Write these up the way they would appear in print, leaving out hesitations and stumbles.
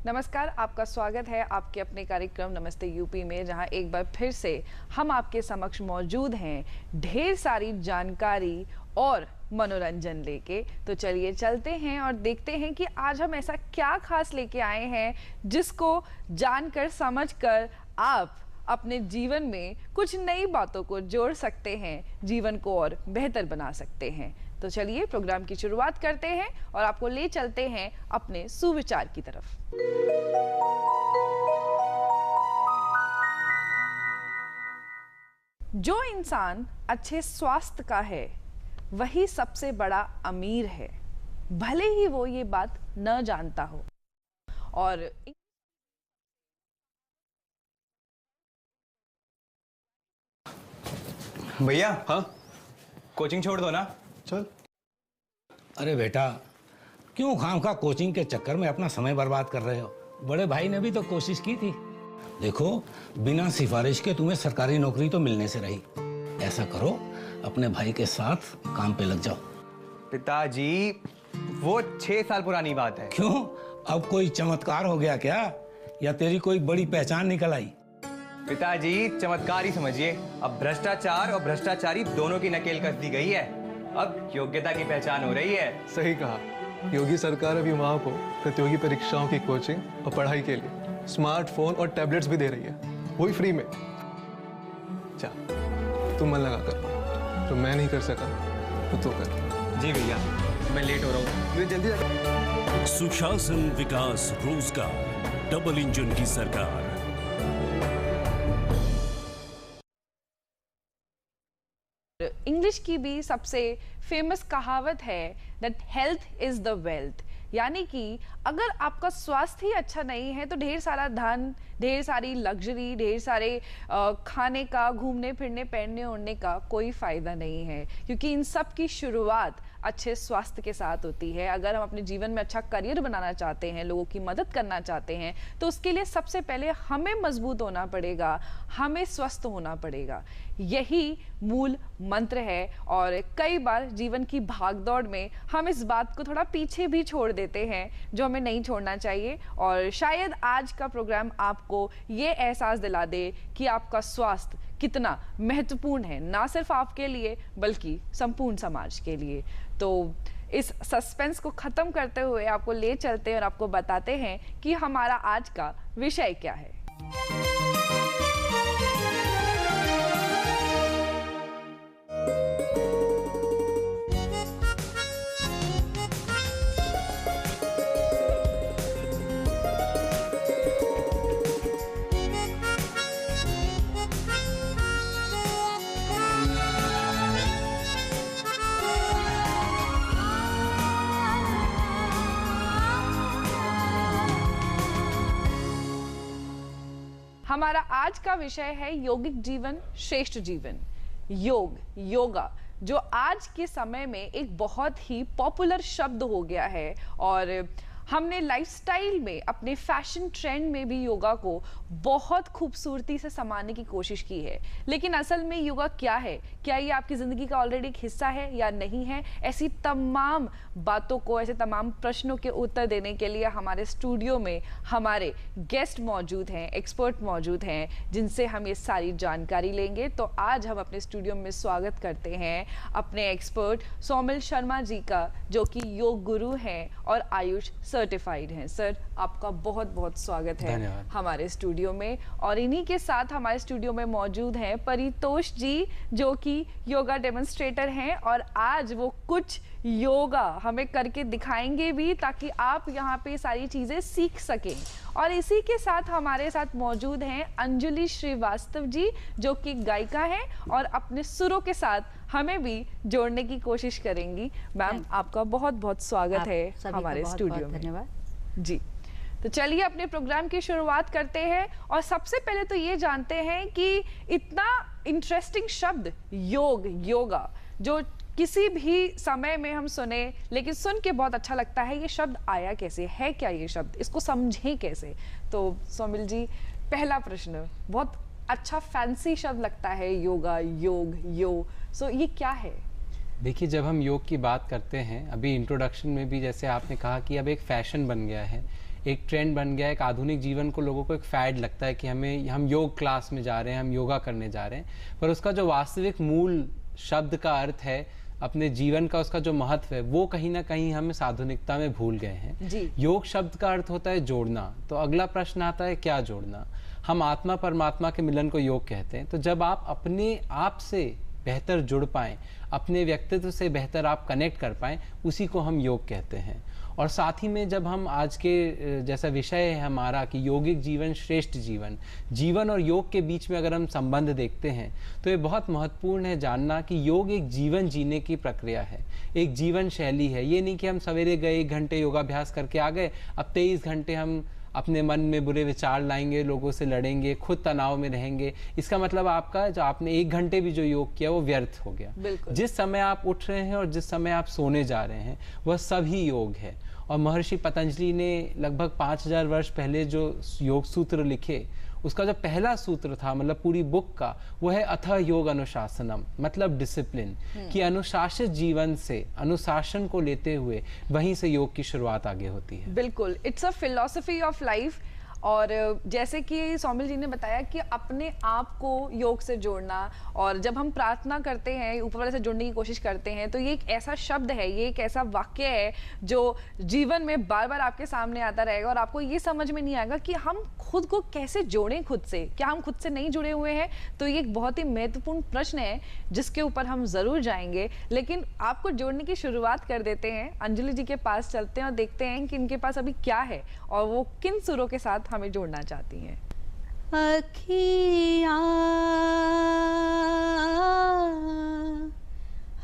नमस्कार, आपका स्वागत है आपके अपने कार्यक्रम नमस्ते यूपी में, जहां एक बार फिर से हम आपके समक्ष मौजूद हैं ढेर सारी जानकारी और मनोरंजन लेके। तो चलिए चलते हैं और देखते हैं कि आज हम ऐसा क्या खास लेके आए हैं जिसको जानकर समझकर आप अपने जीवन में कुछ नई बातों को जोड़ सकते हैं, जीवन को और बेहतर बना सकते हैं। तो चलिए प्रोग्राम की शुरुआत करते हैं और आपको ले चलते हैं अपने सुविचार की तरफ। जो इंसान अच्छे स्वास्थ्य का है वही सबसे बड़ा अमीर है, भले ही वो ये बात न जानता हो। और भैया, हाँ, कोचिंग छोड़ दो ना। चल। अरे बेटा, क्यों खामखा कोचिंग के चक्कर में अपना समय बर्बाद कर रहे हो? बड़े भाई ने भी तो कोशिश की थी। देखो, बिना सिफारिश के तुम्हें सरकारी नौकरी तो मिलने से रही। ऐसा करो, अपने भाई के साथ काम पे लग जाओ। पिताजी, वो 6 साल पुरानी बात है। क्यों, अब कोई चमत्कार हो गया क्या, या तेरी कोई बड़ी पहचान निकल आई? पिताजी, चमत्कार ही समझिए। अब भ्रष्टाचार और भ्रष्टाचारी दोनों की नकेल कस दी गई है। अब योग्यता की पहचान हो रही है। सही कहा। योगी सरकार अब युवाओं को प्रतियोगी परीक्षाओं की कोचिंग और पढ़ाई के लिए स्मार्टफोन और टैबलेट्स भी दे रही है, वो भी फ्री में। चल, तुम मन लगा कर, जो मैं नहीं कर सका वो तो कर। जी भैया, मैं लेट हो रहा हूँ, जल्दी जा। सुशासन, विकास, रोजगार, डबल इंजन की सरकार। इंग्लिश की भी सबसे फेमस कहावत है that health is the wealth, यानी कि अगर आपका स्वास्थ्य ही अच्छा नहीं है तो ढेर सारा धन, ढेर सारी लग्जरी, ढेर सारे खाने का, घूमने फिरने, पहनने ओढ़ने का कोई फायदा नहीं है, क्योंकि इन सब की शुरुआत अच्छे स्वास्थ्य के साथ होती है। अगर हम अपने जीवन में अच्छा करियर बनाना चाहते हैं, लोगों की मदद करना चाहते हैं, तो उसके लिए सबसे पहले हमें मजबूत होना पड़ेगा, हमें स्वस्थ होना पड़ेगा। यही मूल मंत्र है। और कई बार जीवन की भागदौड़ में हम इस बात को थोड़ा पीछे भी छोड़ देते हैं, जो हमें नहीं छोड़ना चाहिए। और शायद आज का प्रोग्राम आपको ये एहसास दिला दे कि आपका स्वास्थ्य कितना महत्वपूर्ण है, ना सिर्फ आपके लिए बल्कि संपूर्ण समाज के लिए। तो इस सस्पेंस को खत्म करते हुए आपको ले चलते हैं और आपको बताते हैं कि हमारा आज का विषय क्या है। हमारा आज का विषय है यौगिक जीवन श्रेष्ठ जीवन। योग, योगा, जो आज के समय में एक बहुत ही पॉपुलर शब्द हो गया है। और हमने लाइफस्टाइल में, अपने फैशन ट्रेंड में भी योगा को बहुत खूबसूरती से समाने की कोशिश की है। लेकिन असल में योगा क्या है, क्या ये आपकी ज़िंदगी का ऑलरेडी एक हिस्सा है या नहीं है? ऐसी तमाम बातों को, ऐसे तमाम प्रश्नों के उत्तर देने के लिए हमारे स्टूडियो में हमारे गेस्ट मौजूद हैं, एक्सपर्ट मौजूद हैं, जिनसे हम ये सारी जानकारी लेंगे। तो आज हम अपने स्टूडियो में स्वागत करते हैं अपने एक्सपर्ट सोमिल शर्मा जी का, जो कि योग गुरु हैं और आयुष सर्टिफाइड हैं। सर, आपका बहुत बहुत स्वागत है हमारे स्टूडियो में। और इन्हीं के साथ हमारे स्टूडियो में मौजूद हैं परितोष जी, जो कि योगा डेमोन्स्ट्रेटर हैं, और आज वो कुछ योगा हमें करके दिखाएंगे भी, ताकि आप यहाँ पे सारी चीज़ें सीख सकें। और इसी के साथ हमारे साथ मौजूद हैं अंजलि श्रीवास्तव जी, जो कि गायिका हैं और अपने सुरों के साथ हमें भी जोड़ने की कोशिश करेंगी। मैम, आपका बहुत बहुत स्वागत है हमारे स्टूडियो में। धन्यवाद जी। तो चलिए अपने प्रोग्राम की शुरुआत करते हैं। और सबसे पहले तो ये जानते हैं कि इतना इंटरेस्टिंग शब्द योग, योगा, जो किसी भी समय में हम सुने, लेकिन सुन के बहुत अच्छा लगता है, ये शब्द आया कैसे, है क्या ये शब्द, इसको समझें कैसे? तो सोमिल जी, पहला प्रश्न, बहुत अच्छा फैंसी शब्द लगता है, योगा, योग, सो ये क्या है? देखिए, जब हम योग की बात करते हैं, अभी इंट्रोडक्शन में भी जैसे आपने कहा कि अब एक फैशन बन गया है, एक ट्रेंड बन गया है, एक आधुनिक जीवन को लोगों को एक फैड लगता है कि हम योग क्लास में जा रहे हैं, हम योगा करने जा रहे हैं, पर उसका जो वास्तविक मूल शब्द का अर्थ है, अपने जीवन का उसका जो महत्व है, वो कहीं ना कहीं हम इस आधुनिकता में भूल गए हैं। जी। योग शब्द का अर्थ होता है जोड़ना। तो अगला प्रश्न आता है क्या जोड़ना। हम आत्मा परमात्मा के मिलन को योग कहते हैं। तो जब आप अपने आप से बेहतर जुड़ पाएं, अपने व्यक्तित्व से बेहतर आप कनेक्ट कर पाएं, उसी को हम योग कहते हैं। और साथ ही में जब हम आज के जैसा विषय है हमारा कि यौगिक जीवन श्रेष्ठ जीवन, जीवन और योग के बीच में अगर हम संबंध देखते हैं तो ये बहुत महत्वपूर्ण है जानना कि योग एक जीवन जीने की प्रक्रिया है, एक जीवन शैली है। ये नहीं कि हम सवेरे गए 1 घंटे योगाभ्यास करके आ गए, अब 23 घंटे हम अपने मन में बुरे विचार लाएंगे, लोगों से लड़ेंगे, खुद तनाव में रहेंगे। इसका मतलब आपका जो आपने 1 घंटे भी जो योग किया वो व्यर्थ हो गया। जिस समय आप उठ रहे हैं और जिस समय आप सोने जा रहे हैं वह सभी योग है। और महर्षि पतंजलि ने लगभग 5000 वर्ष पहले जो योग सूत्र लिखे, उसका जो पहला सूत्र था मतलब पूरी बुक का, वो है अथः योग अनुशासनम, मतलब डिसिप्लिन, कि अनुशासित जीवन से अनुशासन को लेते हुए वहीं से योग की शुरुआत आगे होती है। बिल्कुल, it's a philosophy of life. और जैसे कि सौमिल जी ने बताया कि अपने आप को योग से जोड़ना, और जब हम प्रार्थना करते हैं, ऊपर वाले से जुड़ने की कोशिश करते हैं, तो ये एक ऐसा शब्द है, ये एक ऐसा वाक्य है जो जीवन में बार बार आपके सामने आता रहेगा और आपको ये समझ में नहीं आएगा कि हम खुद को कैसे जोड़ें खुद से। क्या हम खुद से नहीं जुड़े हुए हैं? तो ये एक बहुत ही महत्वपूर्ण प्रश्न है जिसके ऊपर हम ज़रूर जाएंगे, लेकिन आपको जोड़ने की शुरुआत कर देते हैं। अंजलि जी के पास चलते हैं और देखते हैं कि इनके पास अभी क्या है और वो किन सुरों के साथ हमें जोड़ना चाहती हैं। अखियाँ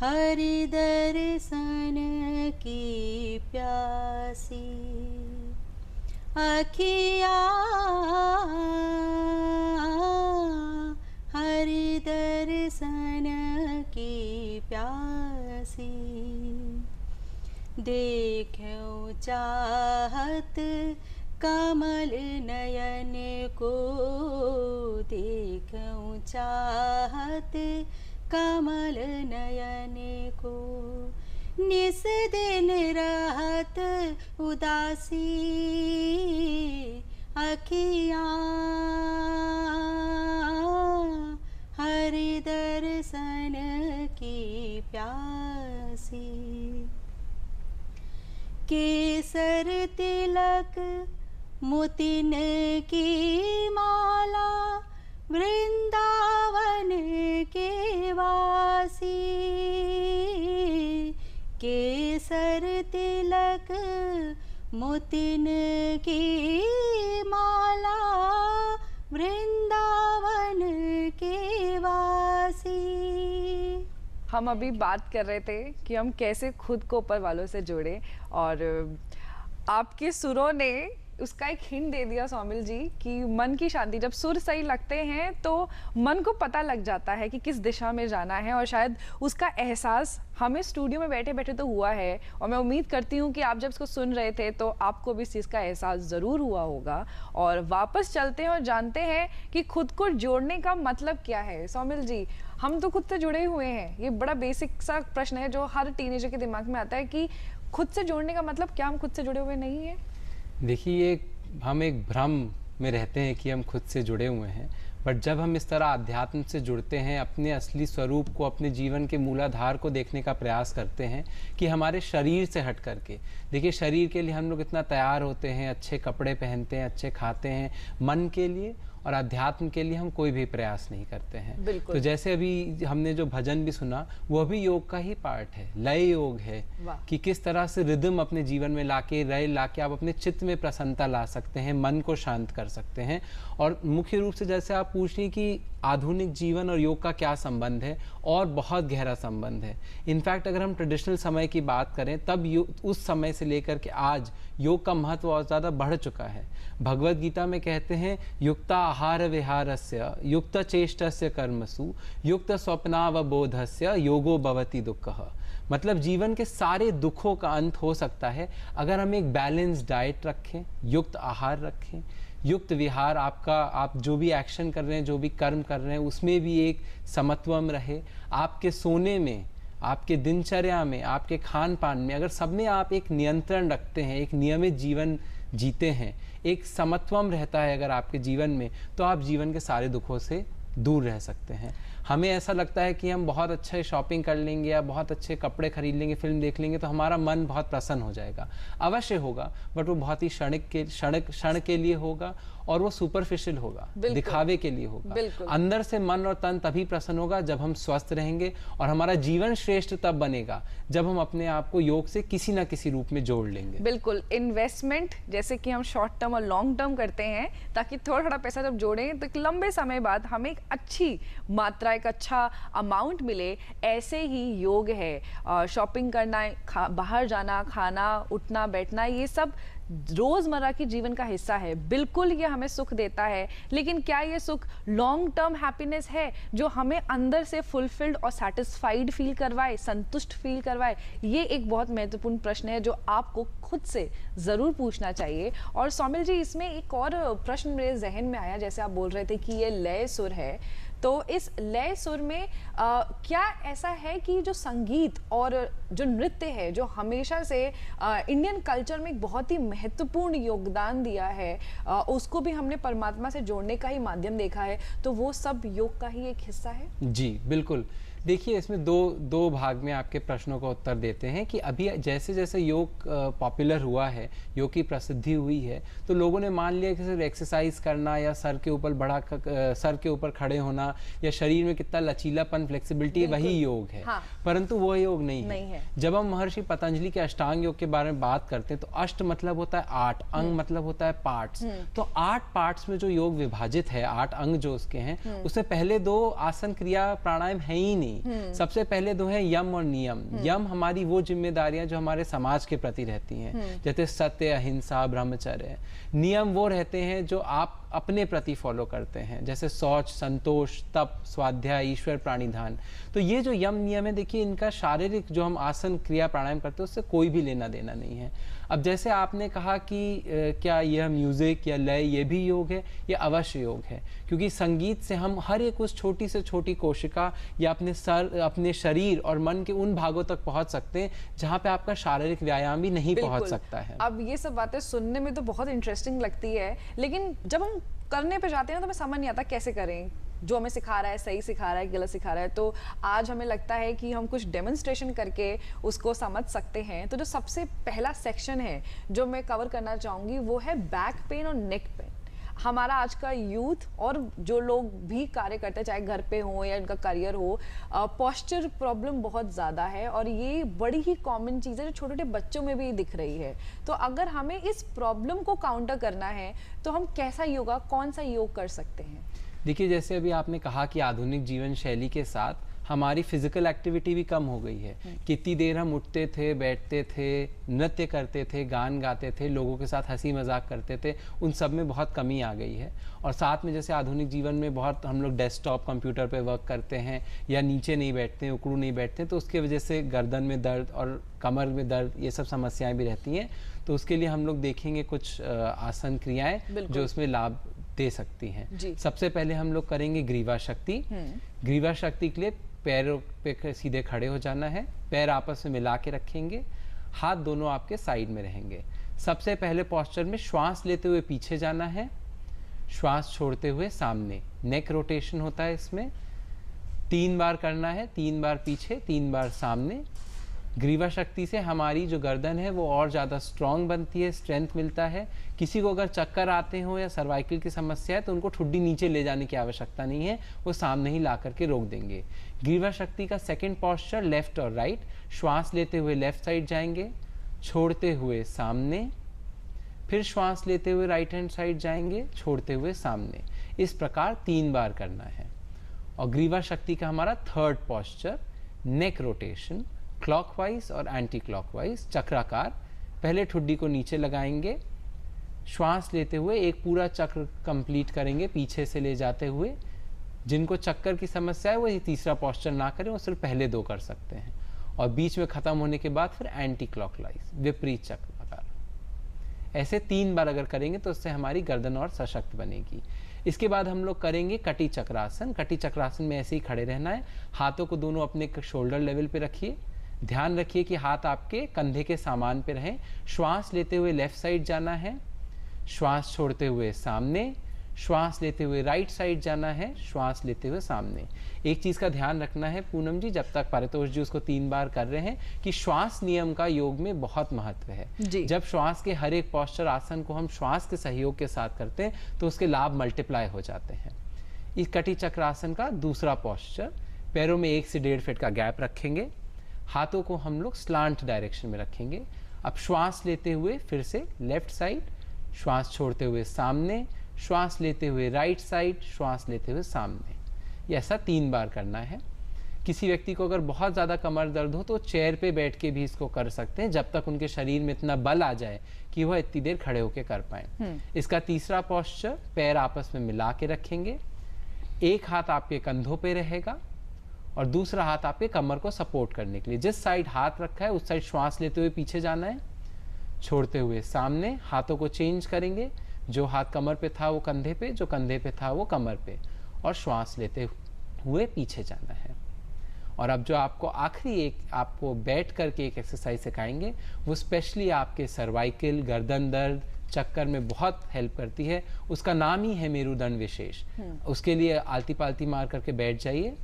हरि दर्शन की प्यासी, अखियाँ हरि दर्शन की प्यासी, देखूं चाहत कमल नयन को, देखूं चाहत कमल नयन को, निस दिन रहत उदासी, अखियाँ हरि दर्शन की प्यासी, केसर तिलक मोतिन की माला, वृंदावन के वासी, केसर तिलक मोतिन की माला, वृंदावन के वासी। हम अभी बात कर रहे थे कि हम कैसे खुद को ऊपर वालों से जोड़ें, और आपके सुरों ने उसका एक हिंट दे दिया सौमिल जी कि मन की शांति, जब सुर सही लगते हैं तो मन को पता लग जाता है कि किस दिशा में जाना है, और शायद उसका एहसास हमें स्टूडियो में बैठे बैठे तो हुआ है, और मैं उम्मीद करती हूँ कि आप जब इसको सुन रहे थे तो आपको भी इस चीज़ का एहसास ज़रूर हुआ होगा। और वापस चलते हैं और जानते हैं कि खुद को जोड़ने का मतलब क्या है। सौमिल जी, हम तो खुद से जुड़े हुए हैं, ये बड़ा बेसिक सा प्रश्न है जो हर टीनेजर के दिमाग में आता है कि खुद से जोड़ने का मतलब क्या हम खुद से जुड़े हुए नहीं हैं? देखिए, हम एक भ्रम में रहते हैं कि हम खुद से जुड़े हुए हैं, बट जब हम इस तरह अध्यात्म से जुड़ते हैं, अपने असली स्वरूप को, अपने जीवन के मूलाधार को देखने का प्रयास करते हैं कि हमारे शरीर से हट करके, देखिए शरीर के लिए हम लोग इतना तैयार होते हैं, अच्छे कपड़े पहनते हैं, अच्छे खाते हैं, मन के लिए और अध्यात्म के लिए हम कोई भी प्रयास नहीं करते हैं। तो जैसे अभी हमने जो भजन भी सुना, वो भी योग का ही पार्ट है, लय योग है कि किस तरह से रिदम अपने जीवन में लाके, लय लाके आप अपने चित्त में प्रसन्नता ला सकते हैं, मन को शांत कर सकते हैं। और मुख्य रूप से जैसे आप पूछ रही कि आधुनिक जीवन और योग का क्या संबंध है, और बहुत गहरा संबंध है। इनफैक्ट अगर हम ट्रेडिशनल समय की बात करें, तब उस समय से लेकर के आज योग का महत्व और ज़्यादा बढ़ चुका है। भगवद गीता में कहते हैं, युक्ता आहार विहारस्य युक्त चेष्टस्य कर्मसु युक्त स्वप्नावबोधस्य योगो भवति दुःखः। मतलब जीवन के सारे दुखों का अंत हो सकता है अगर हम एक बैलेंस डाइट रखें, युक्त आहार रखें, युक्त विहार, आप जो भी एक्शन कर रहे हैं, जो भी कर्म कर रहे हैं, उसमें भी एक समत्वम रहे। आपके सोने में, आपके दिनचर्या में, आपके खान पान में, अगर सब में आप एक नियंत्रण रखते हैं, एक नियमित जीवन जीते हैं, एक समत्वम रहता है अगर आपके जीवन में, तो आप जीवन के सारे दुखों से दूर रह सकते हैं। हमें ऐसा लगता है कि हम बहुत अच्छे शॉपिंग कर लेंगे या बहुत अच्छे कपड़े खरीद लेंगे, फिल्म देख लेंगे तो हमारा मन बहुत प्रसन्न हो जाएगा। अवश्य होगा, बट वो बहुत ही क्षण के लिए होगा और वो सुपरफिशियल होगा, दिखावे के लिए होगा। अंदर से मन और तन तभी प्रसन्न होगा जब हम स्वस्थ रहेंगे, और हमारा जीवन श्रेष्ठ तब बनेगा जब हम अपने आप को योग से किसी ना किसी रूप में जोड़ लेंगे। बिल्कुल, इन्वेस्टमेंट जैसे कि हम शॉर्ट टर्म और लॉन्ग टर्म करते हैं, ताकि थोड़ा थोड़ा पैसा जब जोड़ें तो एक लंबे समय बाद हमें एक अच्छी मात्रा, एक अच्छा अमाउंट मिले, ऐसे ही योग है। शॉपिंग करना, बाहर जाना, खाना, उठना बैठना, ये सब रोजमर्रा की जीवन का हिस्सा है। बिल्कुल ये हमें सुख देता है, लेकिन क्या ये सुख लॉन्ग टर्म हैप्पीनेस है जो हमें अंदर से फुलफिल्ड और सेटिस्फाइड फील करवाए, संतुष्ट फील करवाए? ये एक बहुत महत्वपूर्ण प्रश्न है जो आपको खुद से ज़रूर पूछना चाहिए। और सौमिल जी, इसमें एक और प्रश्न मेरे जहन में आया, जैसे आप बोल रहे थे कि ये लय सुर है, तो इस लय सुर में क्या ऐसा है कि जो संगीत और जो नृत्य है, जो हमेशा से इंडियन कल्चर में एक बहुत ही महत्वपूर्ण योगदान दिया है, उसको भी हमने परमात्मा से जोड़ने का ही माध्यम देखा है, तो वो सब योग का ही एक हिस्सा है? जी बिल्कुल। देखिए, इसमें दो भाग में आपके प्रश्नों का उत्तर देते हैं कि अभी जैसे जैसे योग पॉपुलर हुआ है, योग की प्रसिद्धि हुई है, तो लोगों ने मान लिया कि सिर्फ एक्सरसाइज करना या सर के ऊपर खड़े होना या शरीर में कितना लचीलापन, फ्लेक्सिबिलिटी, वही योग है। हाँ। परंतु वो योग नहीं है। जब हम महर्षि पतंजलि के अष्टांग योग के बारे में बात करते हैं तो अष्ट मतलब होता है 8, अंग मतलब होता है पार्ट्स। तो 8 पार्ट्स में जो योग विभाजित है, 8 अंग जो उसके हैं, उससे पहले 2 आसन, क्रिया, प्राणायाम है ही नहीं। सबसे पहले 2 हैं यम और नियम। यम हमारी वो जिम्मेदारियां जो हमारे समाज के प्रति रहती हैं, जैसे सत्य, अहिंसा, ब्रह्मचर्य। नियम वो रहते हैं जो आप अपने प्रति फॉलो करते हैं, जैसे शौच, संतोष, तप, स्वाध्याय, ईश्वर, प्राणिधान। तो ये जो यम नियम है, देखिए इनका शारीरिक जो हम आसन, क्रिया, प्राणायाम करते हैं उससे कोई भी लेना देना नहीं है। अब जैसे आपने कहा कि क्या यह म्यूजिक या लय ये भी योग है? ये अवश्य योग है, क्योंकि संगीत से हम हर एक उस छोटी से छोटी कोशिका या अपने शरीर और मन के उन भागों तक पहुंच सकते हैं जहां पे आपका शारीरिक व्यायाम भी नहीं पहुंच सकता है। अब ये सब बातें सुनने में तो बहुत इंटरेस्टिंग लगती है, लेकिन जब हम करने पे जाते हैं तो हमें समझ नहीं आता कैसे करें, जो हमें सिखा रहा है सही सिखा रहा है, गलत सिखा रहा है। तो आज हमें लगता है कि हम कुछ डेमोन्स्ट्रेशन करके उसको समझ सकते हैं। तो जो सबसे पहला सेक्शन है जो मैं कवर करना चाहूँगी वो है बैक पेन और नेक पेन। हमारा आज का यूथ और जो लोग भी कार्य करते हैं, चाहे घर पे हो या इनका करियर हो, पोस्चर प्रॉब्लम बहुत ज़्यादा है और ये बड़ी ही कॉमन चीज़ है जो छोटे छोटे बच्चों में भी दिख रही है। तो अगर हमें इस प्रॉब्लम को काउंटर करना है तो हम कैसा योगा, कौन सा योग कर सकते हैं? देखिए, जैसे अभी आपने कहा कि आधुनिक जीवन शैली के साथ हमारी फिजिकल एक्टिविटी भी कम हो गई है। कितनी देर हम उठते थे, बैठते थे, नृत्य करते थे, गान गाते थे, लोगों के साथ हंसी मजाक करते थे, उन सब में बहुत कमी आ गई है। और साथ में जैसे आधुनिक जीवन में बहुत हम लोग डेस्कटॉप कंप्यूटर पे वर्क करते हैं या नीचे नहीं बैठते हैं, उकड़ू नहीं बैठते हैं, तो उसकी वजह से गर्दन में दर्द और कमर में दर्द, ये सब समस्याएं भी रहती हैं। तो उसके लिए हम लोग देखेंगे कुछ आसन, क्रियाएं जो उसमें लाभ दे सकती हैं। सबसे पहले हम लोग करेंगे ग्रीवा शक्ति। ग्रीवा शक्ति के लिए पैरों पे सीधे खड़े हो जाना है, पैर आपस में मिला के रखेंगे, हाथ दोनों आपके साइड में रहेंगे। सबसे पहले पोस्चर में श्वास लेते हुए पीछे जाना है, श्वास छोड़ते हुए सामने। नेक रोटेशन होता है इसमें, 3 बार करना है, 3 बार पीछे, 3 बार सामने। ग्रीवा शक्ति से हमारी जो गर्दन है वो और ज़्यादा स्ट्रॉन्ग बनती है, स्ट्रेंथ मिलता है। किसी को अगर चक्कर आते हो या सर्वाइकल की समस्या है तो उनको ठुड्डी नीचे ले जाने की आवश्यकता नहीं है, वो सामने ही ला करके रोक देंगे। ग्रीवा शक्ति का सेकंड पोस्चर लेफ्ट और राइट। श्वास लेते हुए लेफ्ट साइड जाएंगे, छोड़ते हुए सामने, फिर श्वास लेते हुए राइट हैंड साइड जाएंगे, छोड़ते हुए सामने। इस प्रकार 3 बार करना है। और ग्रीवा शक्ति का हमारा third posture neck rotation, clockwise और एंटी क्लॉकवाइज, चक्राकार। पहले ठुड्डी को नीचे लगाएंगे, श्वास लेते हुए एक पूरा चक्र कंप्लीट करेंगे पीछे से ले जाते हुए। जिनको चक्कर की समस्या है वो ये तीसरा पोस्चर ना करें, वो सिर्फ पहले 2 कर सकते हैं। और बीच में खत्म होने के बाद फिर एंटी क्लॉकवाइज, विपरीत चक्राकार। ऐसे 3 बार अगर करेंगे तो उससे हमारी गर्दन और सशक्त बनेगी। इसके बाद हम लोग करेंगे कटी चक्रासन। कटी चक्रासन में ऐसे ही खड़े रहना है, हाथों को दोनों अपने शोल्डर लेवल पे रखिए। ध्यान रखिए कि हाथ आपके कंधे के सामान पे रहें। श्वास लेते हुए लेफ्ट साइड जाना है, श्वास छोड़ते हुए सामने, श्वास लेते हुए राइट साइड जाना है, श्वास लेते हुए सामने। एक चीज़ का ध्यान रखना है पूनम जी, जब तक पारितोष जी उसको 3 बार कर रहे हैं, कि श्वास नियम का योग में बहुत महत्व है। जब श्वास के हर एक पॉस्चर आसन को हम श्वास के सहयोग के साथ करते हैं तो उसके लाभ मल्टीप्लाई हो जाते हैं। इस कटी चक्रासन का दूसरा पॉस्चर, पैरों में 1 से 1.5 फीट का गैप रखेंगे, हाथों को हम लोग स्लांट डायरेक्शन में रखेंगे। अब श्वास लेते हुए फिर से लेफ्ट साइड, श्वास छोड़ते हुए सामने, श्वास लेते हुए राइट साइड, श्वास लेते हुए सामने। ये ऐसा 3 बार करना है। किसी व्यक्ति को अगर बहुत ज़्यादा कमर दर्द हो तो चेयर पे बैठ के भी इसको कर सकते हैं, जब तक उनके शरीर में इतना बल आ जाए कि वह इतनी देर खड़े होकर कर पाए। इसका तीसरा पॉस्चर, पैर आपस में मिला के रखेंगे, एक हाथ आपके कंधों पे रहेगा और दूसरा हाथ आपके कमर को सपोर्ट करने के लिए। जिस साइड हाथ रखा है उस साइड श्वास लेते हुए पीछे जाना है, छोड़ते हुए सामने। हाथों को चेंज करेंगे, जो हाथ कमर पे था वो कंधे पे, जो कंधे पे था वो कमर पे, और श्वास लेते हुए पीछे जाना है। और अब जो आपको आखिरी एक आपको बैठ करके एक एक्सरसाइज सिखाएंगे, वो स्पेशली आपके सर्वाइकल, गर्दन दर्द, चक्कर में बहुत हेल्प करती है। उसका नाम ही है मेरुदंड विशेष। उसके लिए आलती पालती मार करके बैठ जाइए,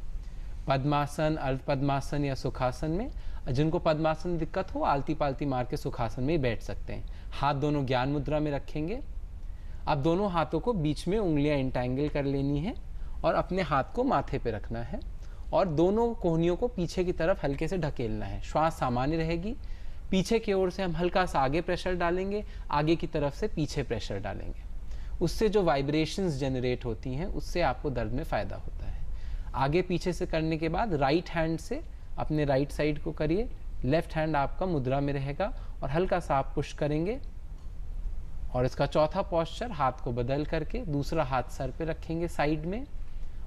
पद्मासन, अर्ध पद्मासन या सुखासन में। जिनको पद्मासन में दिक्कत हो, आलती पालती मार के सुखासन में ही बैठ सकते हैं। हाथ दोनों ज्ञान मुद्रा में रखेंगे। अब दोनों हाथों को बीच में उंगलियां इंटैंगल कर लेनी है और अपने हाथ को माथे पे रखना है और दोनों कोहनियों को पीछे की तरफ हल्के से ढकेलना है। श्वास सामान्य रहेगी। पीछे की ओर से हम हल्का सा आगे प्रेशर डालेंगे, आगे की तरफ से पीछे प्रेशर डालेंगे। उससे जो वाइब्रेशंस जनरेट होती हैं उससे आपको दर्द में फ़ायदा होता है। आगे पीछे से करने के बाद राइट हैंड से अपने राइट साइड को करिए, लेफ्ट हैंड आपका मुद्रा में रहेगा और हल्का सा आप पुश करेंगे। और इसका चौथा पॉस्चर, हाथ को बदल करके दूसरा हाथ सर पे रखेंगे साइड में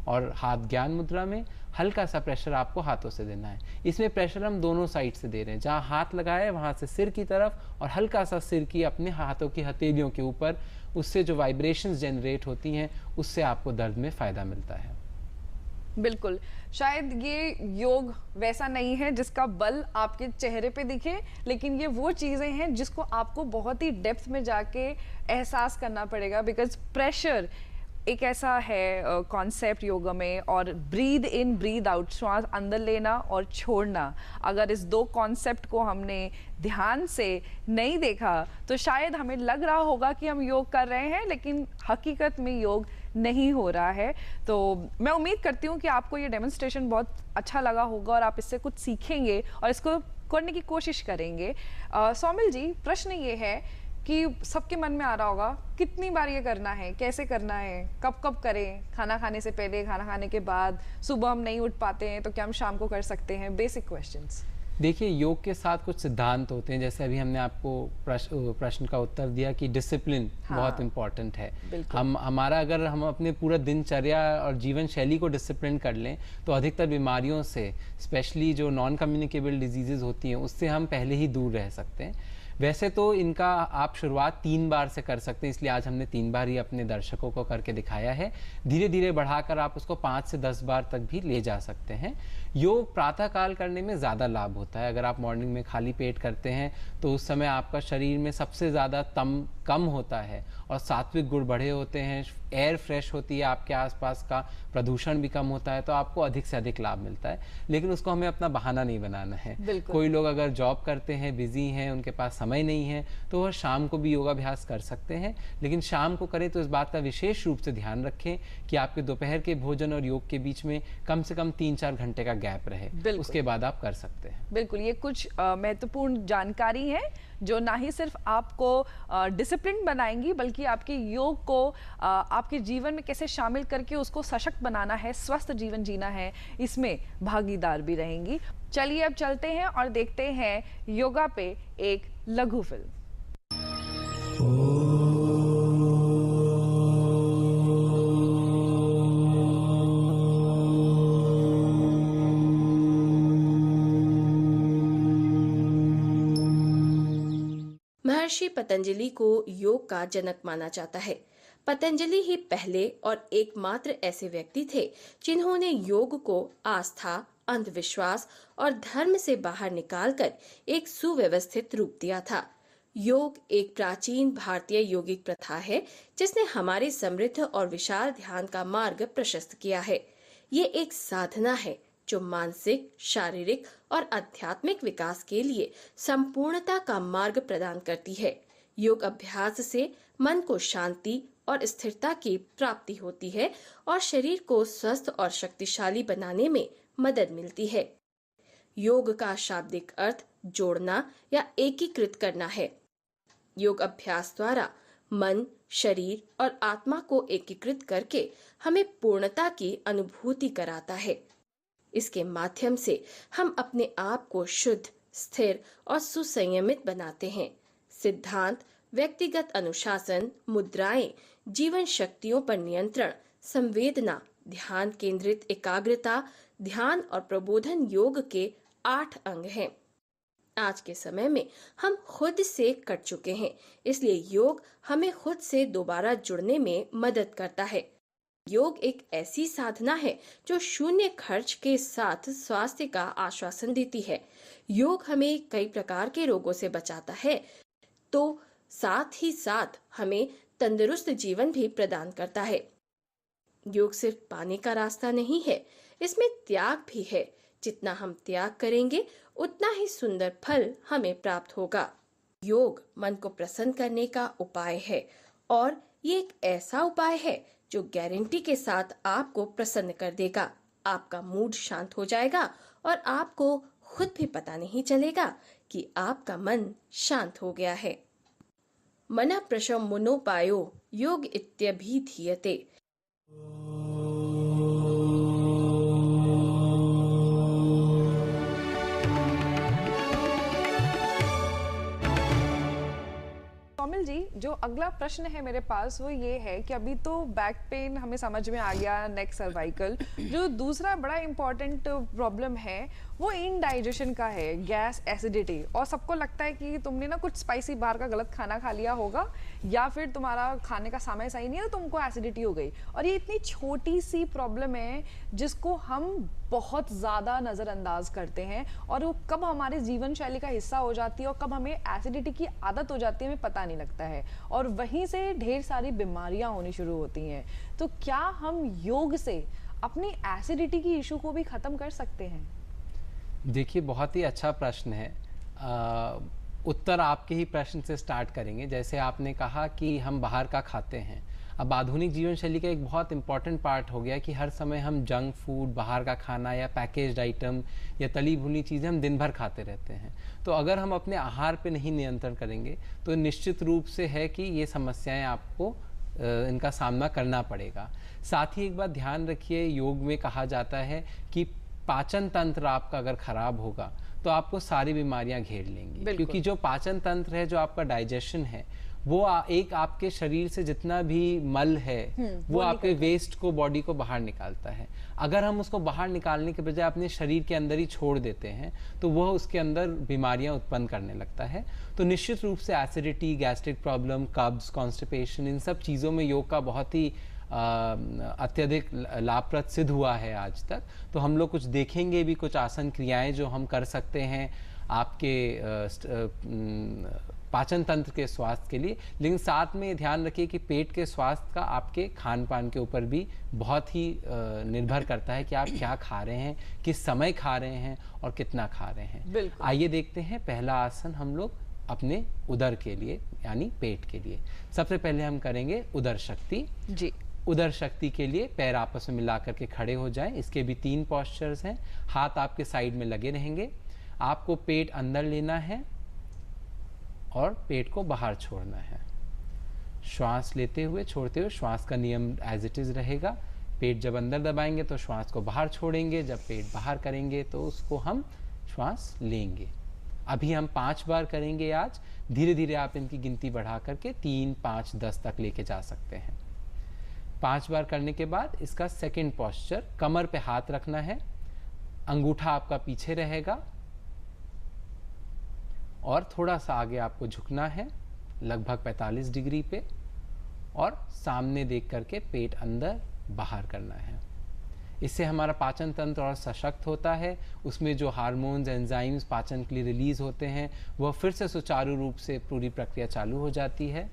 और हाथ ज्ञान मुद्रा में। हल्का सा प्रेशर आपको हाथों से देना है। इसमें प्रेशर हम दोनों साइड से दे रहे हैं, जहाँ हाथ लगाया है वहाँ से सिर की तरफ और हल्का सा सिर की अपने हाथों की हथेलियों के ऊपर। उससे जो वाइब्रेशंस जनरेट होती हैं उससे आपको दर्द में फ़ायदा मिलता है। बिल्कुल, शायद ये योग वैसा नहीं है जिसका बल आपके चेहरे पे दिखे, लेकिन ये वो चीज़ें हैं जिसको आपको बहुत ही डेप्थ में जाके एहसास करना पड़ेगा। बिकॉज प्रेशर एक ऐसा है कॉन्सेप्ट योगा में, और ब्रीद इन ब्रीद आउट, श्वास अंदर लेना और छोड़ना, अगर इस 2 कॉन्सेप्ट को हमने ध्यान से नहीं देखा तो शायद हमें लग रहा होगा कि हम योग कर रहे हैं, लेकिन हकीकत में योग नहीं हो रहा है। तो मैं उम्मीद करती हूँ कि आपको ये डेमोन्स्ट्रेशन बहुत अच्छा लगा होगा और आप इससे कुछ सीखेंगे और इसको करने की कोशिश करेंगे। सौमिल जी, प्रश्न ये है कि सबके मन में आ रहा होगा, कितनी बार ये करना है, कैसे करना है, कब कब करें, खाना खाने से पहले, खाना खाने के बाद, सुबह हम नहीं उठ पाते हैं तो क्या हम शाम को कर सकते हैं? Basic questions. देखिए, योग के साथ कुछ सिद्धांत होते हैं, जैसे अभी हमने आपको प्रश्न का उत्तर दिया कि डिसिप्लिन बहुत इम्पॉर्टेंट है। हमारा अगर हम अपने पूरा दिनचर्या और जीवन शैली को डिसिप्लिन कर लें तो अधिकतर बीमारियों से, स्पेशली जो नॉन कम्युनिकेबल डिजीजेज होती हैं, उससे हम पहले ही दूर रह सकते हैं। वैसे तो इनका आप शुरुआत 3 बार से कर सकते हैं, इसलिए आज हमने 3 बार ही अपने दर्शकों को करके दिखाया है। धीरे धीरे बढ़ाकर आप उसको 5 से 10 बार तक भी ले जा सकते हैं। योग प्रातःकाल करने में ज़्यादा लाभ होता है। अगर आप मॉर्निंग में खाली पेट करते हैं तो उस समय आपका शरीर में सबसे ज़्यादा कम होता है और सात्विक गुण बढ़े होते हैं, एयर फ्रेश होती है, आपके आसपास का प्रदूषण भी कम होता है, तो आपको अधिक से अधिक लाभ मिलता है। लेकिन उसको हमें अपना बहाना नहीं बनाना है। कोई लोग अगर जॉब करते हैं, बिजी हैं, उनके पास समय नहीं है, तो वह शाम को भी योगाभ्यास कर सकते हैं। लेकिन शाम को करें तो इस बात का विशेष रूप से ध्यान रखें कि आपके दोपहर के भोजन और योग के बीच में कम से कम 3-4 घंटे का गैप रहे, उसके बाद आप कर सकते हैं। बिल्कुल, ये कुछ महत्वपूर्ण जानकारी है जो ना ही सिर्फ आपको डिसिप्लिन बनाएंगी, बल्कि आपके योग को आपके जीवन में कैसे शामिल करके उसको सशक्त बनाना है, स्वस्थ जीवन जीना है, इसमें भागीदार भी रहेंगी। चलिए अब चलते हैं और देखते हैं योगा पे एक लघु फिल्म। महर्षि पतंजलि को योग का जनक माना जाता है। पतंजलि ही पहले और एकमात्र ऐसे व्यक्ति थे जिन्होंने योग को आस्था, अंधविश्वास और धर्म से बाहर निकालकर एक सुव्यवस्थित रूप दिया था। योग एक प्राचीन भारतीय योगिक प्रथा है जिसने हमारे समृद्ध और विशाल ध्यान का मार्ग प्रशस्त किया है। ये एक साधना है जो मानसिक, शारीरिक और आध्यात्मिक विकास के लिए संपूर्णता का मार्ग प्रदान करती है। योग अभ्यास से मन को शांति और स्थिरता की प्राप्ति होती है और शरीर को स्वस्थ और शक्तिशाली बनाने में मदद मिलती है। योग का शाब्दिक अर्थ जोड़ना या एकीकृत करना है। योग अभ्यास द्वारा मन, शरीर और आत्मा को एकीकृत करके हमें पूर्णता की अनुभूति कराता है। इसके माध्यम से हम अपने आप को शुद्ध, स्थिर और सुसंयमित बनाते हैं। सिद्धांत व्यक्तिगत अनुशासन, मुद्राएं, जीवन शक्तियों पर नियंत्रण, संवेदना, ध्यान केंद्रित एकाग्रता, ध्यान और प्रबोधन योग के 8 अंग हैं। आज के समय में हम खुद से कट चुके हैं, इसलिए योग हमें खुद से दोबारा जुड़ने में मदद करता है। योग एक ऐसी साधना है जो शून्य खर्च के साथ स्वास्थ्य का आश्वासन देती है। योग हमें कई प्रकार के रोगों से बचाता है, तो साथ ही साथ हमें तंदुरुस्त जीवन भी प्रदान करता है। योग सिर्फ पाने का रास्ता नहीं है, इसमें त्याग भी है। जितना हम त्याग करेंगे उतना ही सुंदर फल हमें प्राप्त होगा। योग मन को प्रसन्न करने का उपाय है और ये एक ऐसा उपाय है जो गारंटी के साथ आपको प्रसन्न कर देगा। आपका मूड शांत हो जाएगा और आपको खुद भी पता नहीं चलेगा कि आपका मन शांत हो गया है। मनः प्रशमनोपायो योग इत्यभिधीयते। कौमिल जी, जो अगला प्रश्न है मेरे पास वो ये है कि अभी तो बैक पेन हमें समझ में आ गया, नेक सर्वाइकल, जो दूसरा बड़ा इंपॉर्टेंट प्रॉब्लम है वो इनडाइजेशन का है, गैस, एसिडिटी। और सबको लगता है कि तुमने ना कुछ स्पाइसी बाहर का गलत खाना खा लिया होगा या फिर तुम्हारा खाने का समय सही नहीं है तो तुमको एसिडिटी हो गई। और ये इतनी छोटी सी प्रॉब्लम है जिसको हम बहुत ज़्यादा नज़रअंदाज करते हैं और वो कब हमारे जीवन शैली का हिस्सा हो जाती है और कब हमें एसिडिटी की आदत हो जाती है हमें पता नहीं लगता है, और वहीं से ढेर सारी बीमारियां होनी शुरू होती हैं। तो क्या हम योग से अपनी एसिडिटी की इशू को भी ख़त्म कर सकते हैं? देखिए, बहुत ही अच्छा प्रश्न है। उत्तर आपके ही प्रश्न से स्टार्ट करेंगे। जैसे आपने कहा कि हम बाहर का खाते हैं। अब आधुनिक जीवन शैली का एक बहुत इंपॉर्टेंट पार्ट हो गया कि हर समय हम जंक फूड, बाहर का खाना या पैकेज्ड आइटम या तली भुनी चीज़ें हम दिन भर खाते रहते हैं। तो अगर हम अपने आहार पे नहीं नियंत्रण करेंगे तो निश्चित रूप से है कि ये समस्याएं आपको इनका सामना करना पड़ेगा। साथ ही एक बात ध्यान रखिए, योग में कहा जाता है कि पाचन तंत्र आपका अगर खराब होगा तो आपको सारी बीमारियां घेर लेंगी, क्योंकि जो पाचन तंत्र है, जो आपका डाइजेशन है, वो एक आपके शरीर से जितना भी मल है वो आपके वेस्ट को, बॉडी को बाहर निकालता है। अगर हम उसको बाहर निकालने के बजाय अपने शरीर के अंदर ही छोड़ देते हैं तो वह उसके अंदर बीमारियां उत्पन्न करने लगता है। तो निश्चित रूप से एसिडिटी, गैस्ट्रिक प्रॉब्लम, कब्ज, कॉन्स्टिपेशन, इन सब चीज़ों में योग का बहुत ही अत्यधिक लाभप्रद सिद्ध हुआ है आज तक। तो हम लोग कुछ देखेंगे भी, कुछ आसन क्रियाएं जो हम कर सकते हैं आपके पाचन तंत्र के स्वास्थ्य के लिए। लेकिन साथ में ध्यान रखिए कि पेट के स्वास्थ्य का आपके खान पान के ऊपर भी बहुत ही निर्भर करता है कि आप क्या खा रहे हैं, किस समय खा रहे हैं और कितना खा रहे हैं। आइए देखते हैं पहला आसन हम लोग अपने उदर के लिए, यानी पेट के लिए। सबसे पहले हम करेंगे उदर शक्ति जी। उदर शक्ति के लिए पैर आपस में मिला करके खड़े हो जाएं। इसके भी 3 पोस्चर्स हैं। हाथ आपके साइड में लगे रहेंगे। आपको पेट अंदर लेना है और पेट को बाहर छोड़ना है। श्वास लेते हुए, छोड़ते हुए, श्वास का नियम एज इट इज रहेगा। पेट जब अंदर दबाएंगे तो श्वास को बाहर छोड़ेंगे, जब पेट बाहर करेंगे तो उसको हम श्वास लेंगे। अभी हम 5 बार करेंगे आज। धीरे धीरे आप इनकी गिनती बढ़ा करके 3, 5, 10 तक लेके जा सकते हैं। 5 बार करने के बाद इसका सेकंड पोस्चर, कमर पे हाथ रखना है, अंगूठा आपका पीछे रहेगा और थोड़ा सा आगे आपको झुकना है, लगभग 45 डिग्री पे, और सामने देख करके पेट अंदर बाहर करना है। इससे हमारा पाचन तंत्र और सशक्त होता है, उसमें जो हार्मोन्स एंजाइम्स पाचन के लिए रिलीज होते हैं वह फिर से सुचारू रूप से पूरी प्रक्रिया चालू हो जाती है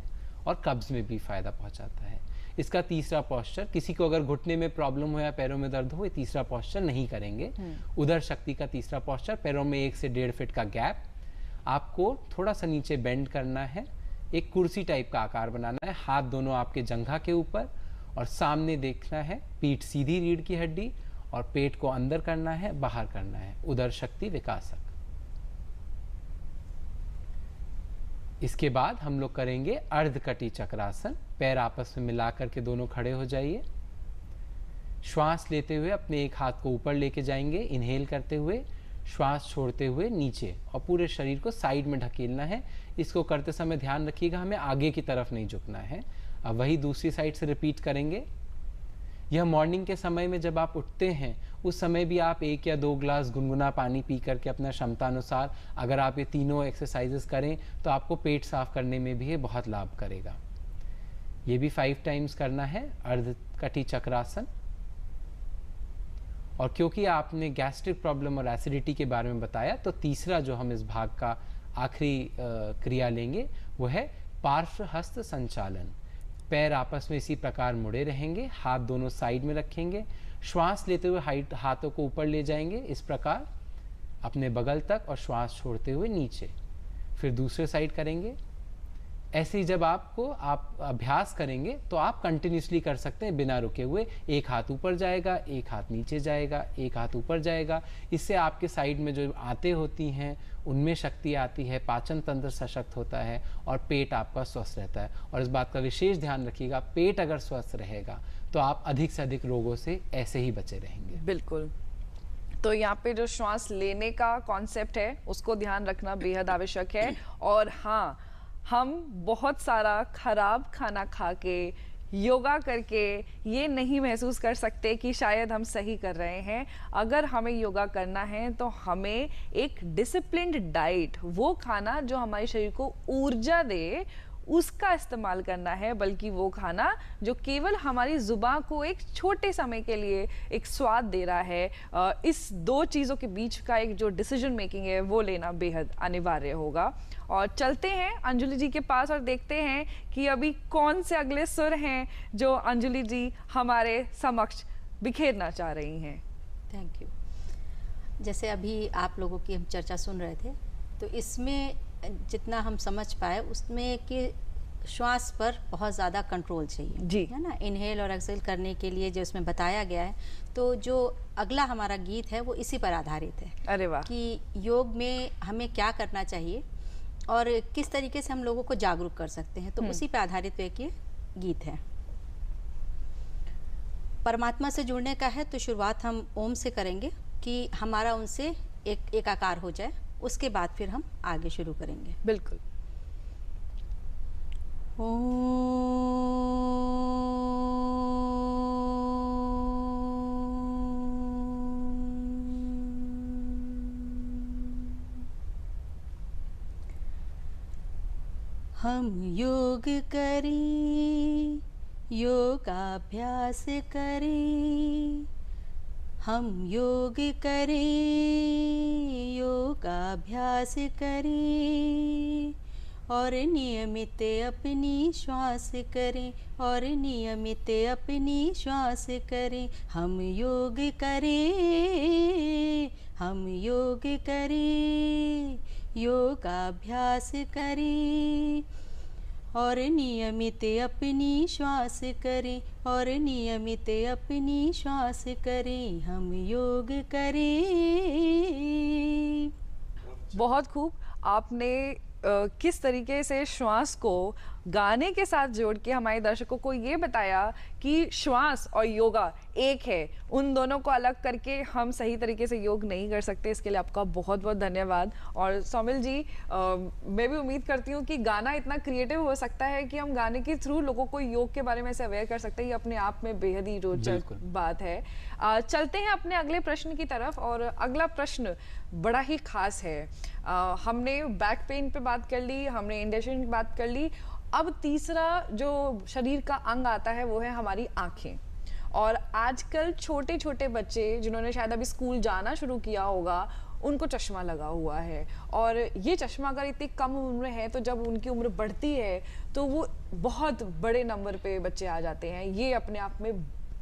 और कब्ज में भी फ़ायदा पहुंचाता है। इसका तीसरा पोस्चर, किसी को अगर घुटने में प्रॉब्लम हो या पैरों में दर्द हो, ये तीसरा पोस्चर नहीं करेंगे। उदर शक्ति का तीसरा पोस्चर, पैरों में 1 से 1.5 फीट का गैप, आपको थोड़ा सा नीचे बेंड करना है, एक कुर्सी टाइप का आकार बनाना है, हाथ दोनों आपके जंघा के ऊपर और सामने देखना है, पीठ सीधी, रीढ़ की हड्डी, और पेट को अंदर करना है, बाहर करना है, उदर शक्ति विकासक। इसके बाद हम लोग करेंगे अर्धकटी चक्रासन। पैर आपस में मिला करके दोनों खड़े हो जाइए। श्वास लेते हुए अपने एक हाथ को ऊपर लेके जाएंगे, इनहेल करते हुए, श्वास छोड़ते हुए नीचे, और पूरे शरीर को साइड में ढकेलना है। इसको करते समय ध्यान रखिएगा हमें आगे की तरफ नहीं झुकना है। अब वही दूसरी साइड से रिपीट करेंगे। यह मॉर्निंग के समय में जब आप उठते हैं उस समय भी आप 1 या 2 ग्लास गुनगुना पानी पी करके अपना क्षमता अनुसार अगर आप ये तीनों एक्सरसाइजेस करें तो आपको पेट साफ करने में भी ये बहुत लाभ करेगा। ये भी 5 टाइम्स करना है अर्धकटी चक्रासन। और क्योंकि आपने गैस्ट्रिक प्रॉब्लम और एसिडिटी के बारे में बताया तो तीसरा जो हम इस भाग का आखिरी क्रिया लेंगे वो है पार्श्व हस्त संचालन। पैर आपस में इसी प्रकार मुड़े रहेंगे, हाथ दोनों साइड में रखेंगे, श्वास लेते हुए हाथों को ऊपर ले जाएंगे इस प्रकार अपने बगल तक, और श्वास छोड़ते हुए नीचे। फिर दूसरे साइड करेंगे। ऐसे ही जब आप अभ्यास करेंगे तो आप कंटिन्यूसली कर सकते हैं बिना रुके हुए। एक हाथ ऊपर जाएगा, एक हाथ नीचे जाएगा, एक हाथ ऊपर जाएगा। इससे आपके साइड में जो आंतें होती हैं उनमें शक्ति आती है, पाचन तंत्र सशक्त होता है और पेट आपका स्वस्थ रहता है। और इस बात का विशेष ध्यान रखिएगा, पेट अगर स्वस्थ रहेगा तो आप अधिक से अधिक रोगों से ऐसे ही बचे रहेंगे। बिल्कुल। तो यहाँ पे जो श्वास लेने का कॉन्सेप्ट है उसको ध्यान रखना बेहद आवश्यक है। और हाँ, हम बहुत सारा खराब खाना खा के योगा करके ये नहीं महसूस कर सकते कि शायद हम सही कर रहे हैं। अगर हमें योगा करना है तो हमें एक डिसिप्लिन्ड डाइट, वो खाना जो हमारे शरीर को ऊर्जा दे, उसका इस्तेमाल करना है, बल्कि वो खाना जो केवल हमारी ज़ुबान को एक छोटे समय के लिए एक स्वाद दे रहा है। इस 2 चीज़ों के बीच का एक जो डिसीजन मेकिंग है वो लेना बेहद अनिवार्य होगा। और चलते हैं अंजलि जी के पास और देखते हैं कि अभी कौन से अगले सुर हैं जो अंजलि जी हमारे समक्ष बिखेरना चाह रही हैं। Thank you. जैसे अभी आप लोगों की हम चर्चा सुन रहे थे तो इसमें जितना हम समझ पाए उसमें कि श्वास पर बहुत ज़्यादा कंट्रोल चाहिए जी, है ना, इनहेल और एक्सहेल करने के लिए जो इसमें बताया गया है। तो जो अगला हमारा गीत है वो इसी पर आधारित है। अरे वाह। कि योग में हमें क्या करना चाहिए और किस तरीके से हम लोगों को जागरूक कर सकते हैं, तो उसी पर आधारित एक ये गीत है। परमात्मा से जुड़ने का है तो शुरुआत हम ओम से करेंगे कि हमारा उनसे एक आकार हो जाए, उसके बाद फिर हम आगे शुरू करेंगे। बिल्कुल। हम योग करें, योगाभ्यास करें, हम योग करें, योगाभ्यास करें, और नियमित अपनी श्वास करें, और नियमित अपनी श्वास करें। हम योग करें, हम योग करें, योगाभ्यास करें, और नियमित अपनी श्वास करें, और नियमित अपनी श्वास करें। हम योग करें। बहुत खूब। आपने किस तरीके से श्वास को गाने के साथ जोड़ के हमारे दर्शकों को ये बताया कि श्वास और योगा एक है, उन दोनों को अलग करके हम सही तरीके से योग नहीं कर सकते। इसके लिए आपका बहुत बहुत धन्यवाद। और सौमिल जी, मैं भी उम्मीद करती हूँ कि गाना इतना क्रिएटिव हो सकता है कि हम गाने के थ्रू लोगों को योग के बारे में से अवेयर कर सकते हैं। ये अपने आप में बेहद ही रोचक बात है। चलते हैं अपने अगले प्रश्न की तरफ। और अगला प्रश्न बड़ा ही खास है। हमने बैक पेन पे बात कर ली, हमने इंडाइजेशन की बात कर ली। अब तीसरा जो शरीर का अंग आता है वो है हमारी आंखें। और आजकल छोटे छोटे बच्चे जिन्होंने शायद अभी स्कूल जाना शुरू किया होगा उनको चश्मा लगा हुआ है, और ये चश्मा अगर इतनी कम उम्र में है तो जब उनकी उम्र बढ़ती है तो वो बहुत बड़े नंबर पे बच्चे आ जाते हैं। ये अपने आप में